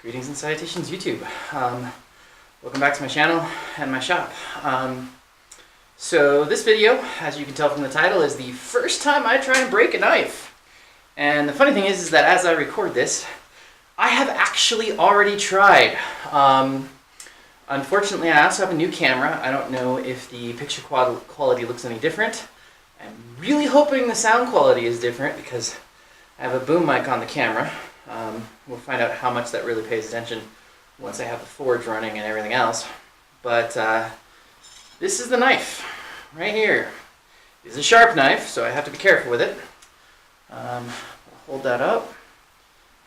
Greetings and salutations, YouTube. Welcome back to my channel and my shop. So this video, as you can tell from the title, is the first time I try and break a knife. And the funny thing is that as I record this, I have actually already tried. Unfortunately, I also have a new camera. I don't know if the picture quality looks any different. I'm really hoping the sound quality is different because I have a boom mic on the camera. We'll find out how much that really pays attention once I have the forge running and everything else. But this is the knife right here. It's a sharp knife, so I have to be careful with it. I'll hold that up,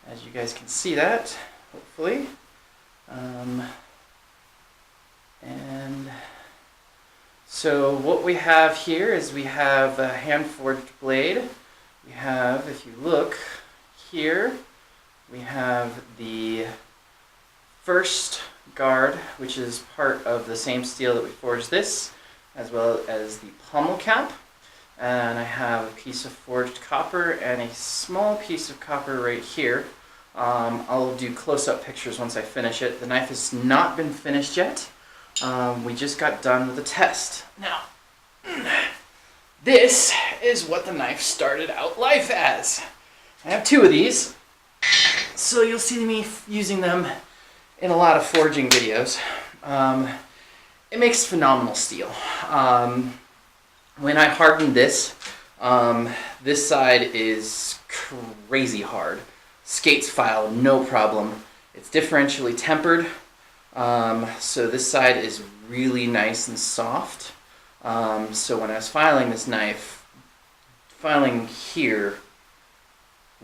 as you guys can see that, hopefully. And so what we have here is we have a hand-forged blade. We have, if you look here, we have the first guard, which is part of the same steel that we forged this, as well as the pommel cap. And I have a piece of forged copper and a small piece of copper right here. I'll do close-up pictures once I finish it. The knife has not been finished yet. We just got done with the test. Now, this is what the knife started out life as. I have two of these, so you'll see me using them in a lot of forging videos. It makes phenomenal steel. When I hardened this, this side is crazy hard. Skates file, no problem. It's differentially tempered, so this side is really nice and soft. So when I was filing this knife, filing here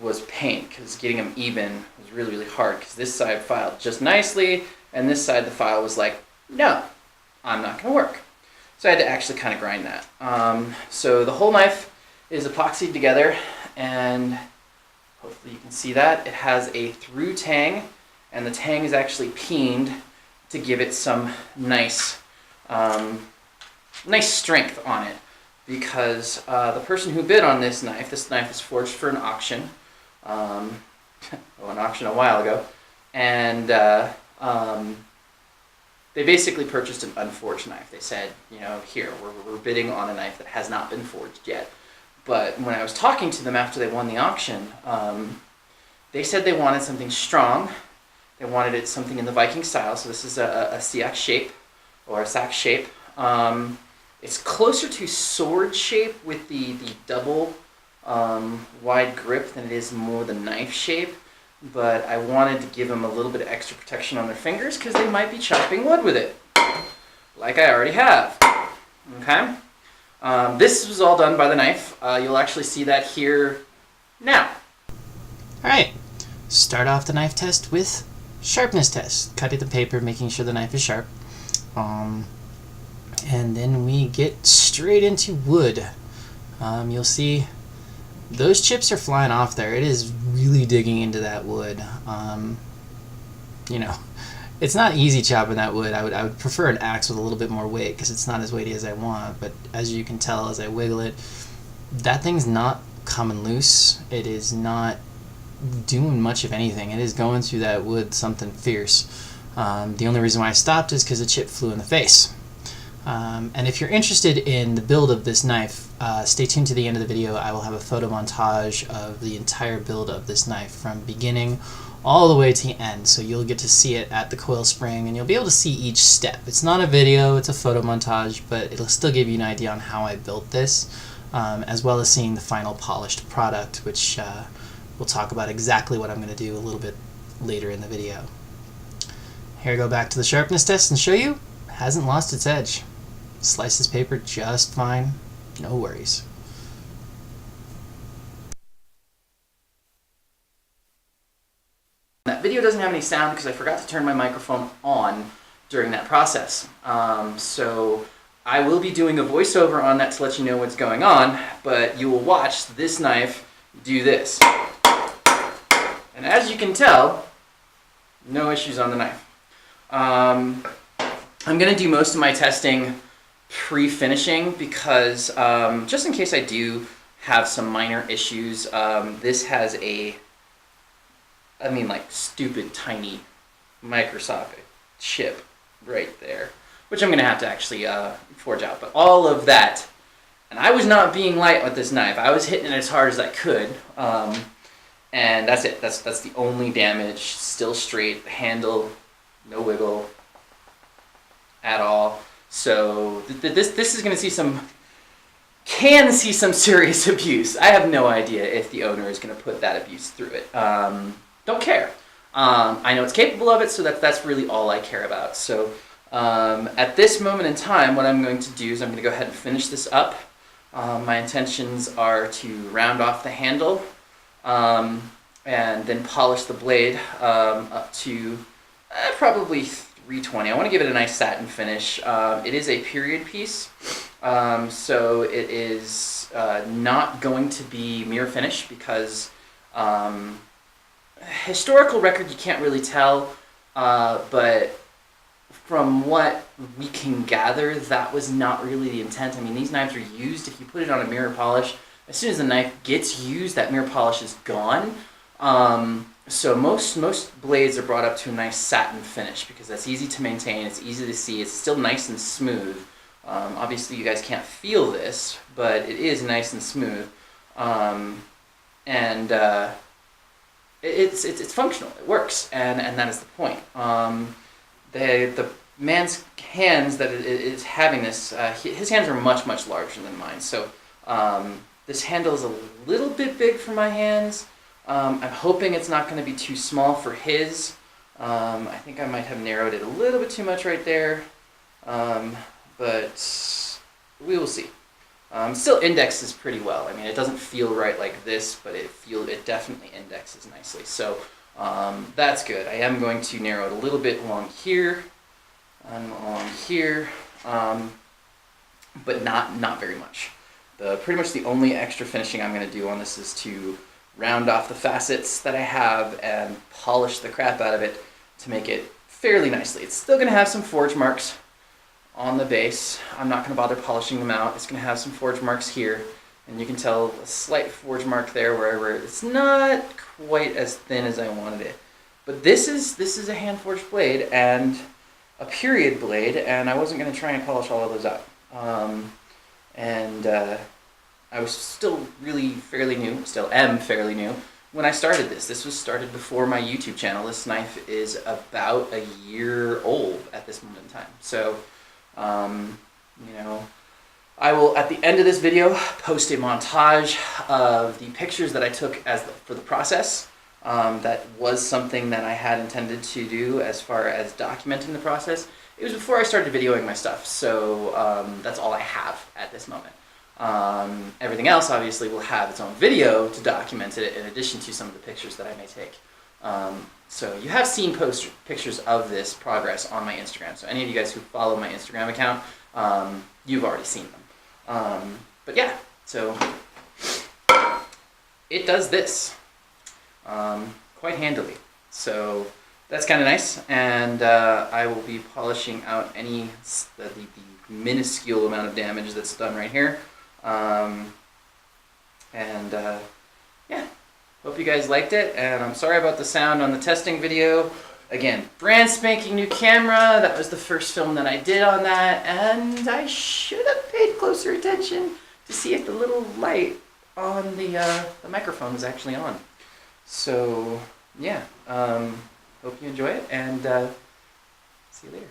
was pain, because getting them even was really, really hard, because this side filed just nicely, and this side the file was like, no, I'm not going to work. So I had to actually kind of grind that. So the whole knife is epoxied together, and hopefully you can see that. It has a through tang, and the tang is actually peened to give it some nice strength on it, because the person who bid on this knife was forged for an auction, an auction a while ago, and they basically purchased an unforged knife. They said, you know, here, we're bidding on a knife that has not been forged yet. But when I was talking to them after they won the auction, they said they wanted something strong. They wanted it something in the Viking style, so this is a Siak shape, or a sack shape. It's closer to sword shape with the double wide grip than it is more the knife shape, but I wanted to give them a little bit of extra protection on their fingers because they might be chopping wood with it, like I already have. Okay? This was all done by the knife. You'll actually see that here now. Alright, start off the knife test with sharpness test. Cutting the paper, making sure the knife is sharp. And then we get straight into wood. You'll see those chips are flying off there. It is really digging into that wood. You know, it's not easy chopping that wood. I would prefer an axe with a little bit more weight because it's not as weighty as I want. But as you can tell as I wiggle it, that thing's not coming loose. It is not doing much of anything. It is going through that wood something fierce. The only reason why I stopped is because a chip flew in the face. And if you're interested in the build of this knife, stay tuned to the end of the video. I will have a photo montage of the entire build of this knife from beginning all the way to the end, so you'll get to see it at the coil spring and you'll be able to see each step. It's not a video, it's a photo montage, but it'll still give you an idea on how I built this, as well as seeing the final polished product, which we'll talk about exactly what I'm going to do a little bit later in the video. Here I go back to the sharpness test and show you it hasn't lost its edge. Slices paper just fine, no worries. That video doesn't have any sound because I forgot to turn my microphone on during that process. So I will be doing a voiceover on that to let you know what's going on, but you will watch this knife do this. And as you can tell, no issues on the knife. I'm going to do most of my testing pre-finishing because just in case I do have some minor issues, this has a, I mean like stupid tiny microscopic chip right there, which I'm going to have to actually forge out. But all of that, and I was not being light with this knife. I was hitting it as hard as I could, and that's it. That's the only damage. Still straight, the handle, no wiggle at all. So this is going to see some serious abuse. I have no idea if the owner is going to put that abuse through it. Don't care. I know it's capable of it, so that's really all I care about. So at this moment in time, what I'm going to do is I'm going to go ahead and finish this up. My intentions are to round off the handle and then polish the blade up to probably 320. I want to give it a nice satin finish. It is a period piece, so it is not going to be mirror finish because historical record you can't really tell, but from what we can gather, that was not really the intent. I mean, these knives are used. If you put it on a mirror polish, as soon as the knife gets used, that mirror polish is gone. So most blades are brought up to a nice satin finish because that's easy to maintain, it's easy to see, it's still nice and smooth. Obviously you guys can't feel this, but it is nice and smooth. It's functional, it works, and that is the point. The man's hands that is having this, his hands are much larger than mine, so this handle is a little bit big for my hands. I'm hoping it's not going to be too small for his. I think I might have narrowed it a little bit too much right there, but we will see. Still indexes pretty well. I mean, it doesn't feel right like this, but it definitely indexes nicely. So that's good. I am going to narrow it a little bit along here and along here, but not very much. Pretty much the only extra finishing I'm going to do on this is to round off the facets that I have and polish the crap out of it to make it fairly nicely. It's still going to have some forge marks on the base. I'm not going to bother polishing them out. It's going to have some forge marks here, and you can tell a slight forge mark there wherever it's not quite as thin as I wanted it. But this is a hand forged blade and a period blade, and I wasn't going to try and polish all of those out. I was still really fairly new, still am fairly new, when I started this. This was started before my YouTube channel. This knife is about a year old at this moment in time. So, you know, I will, at the end of this video, post a montage of the pictures that I took for the process. That was something that I had intended to do as far as documenting the process. It was before I started videoing my stuff, so that's all I have at this moment. Everything else obviously will have its own video to document it in addition to some of the pictures that I may take. So you have seen pictures of this progress on my Instagram. So any of you guys who follow my Instagram account, you've already seen them. But yeah, so it does this quite handily. So that's kind of nice, and I will be polishing out the minuscule amount of damage that's done right here. Yeah, hope you guys liked it, and I'm sorry about the sound on the testing video. Again, brand spanking new camera. That was the first film that I did on that, and I should have paid closer attention to see if the little light on the microphone was actually on. So yeah, hope you enjoy it, and see you later.